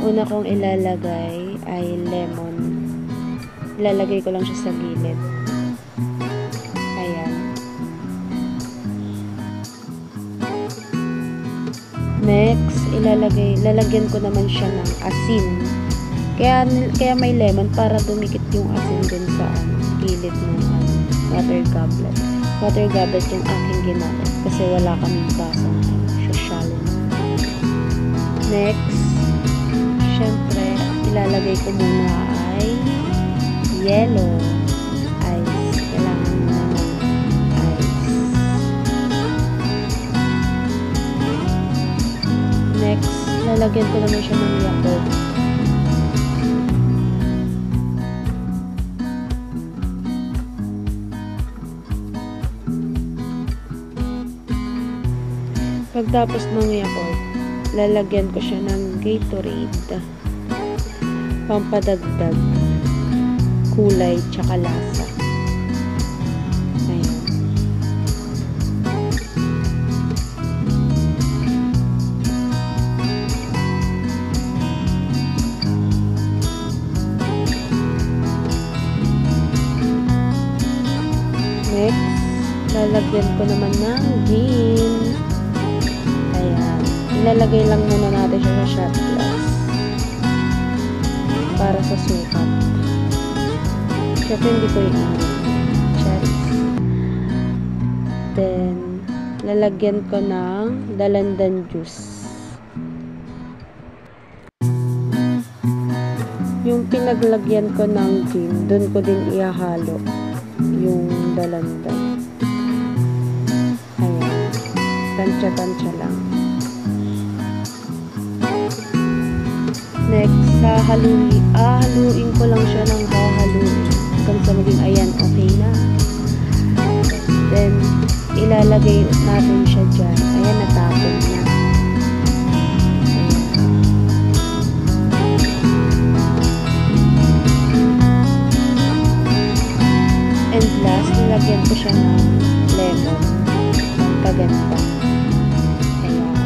una kong ilalagay ay lemon. Ilalagay ko lang siya sa gilid. Ayan. Next, lalagyan ko naman siya ng asin. Kaya may lemon para dumikit yung asin dun sa gilid ng water goblet. Water goblet yung aking ginamit kasi wala kaming basang social. Next, syempre, ilalagay ko muna ay yellow ice. Kailangan muna ng ice. Next, lalagyan ko naman siya ng Yakult. Pagtapos ng Yakult, lalagyan ko siya ng Gatorade. Pampadagdag kulay tsaka lasa. Ayan. Next, lalagyan ko naman ng gin. Ayan. Ilalagay lang muna natin siya sa shot glass para sa sukat. Siyempre hindi ko cherries. Then, lalagyan ko ng dalandan juice. Yung pinaglagyan ko ng gin, dun ko din ihahalo yung dalandan. Ayan. Tansya-tansya lang. Next, hahaluin ko lang siya ng hahaluin hanggang sa maging ayan, okay na. Then, ilalagay natin siya dyan. Ayan, natapon na. Ayan. And last, nilagyan ko siya ng lemon. Ang paganda. Ayan.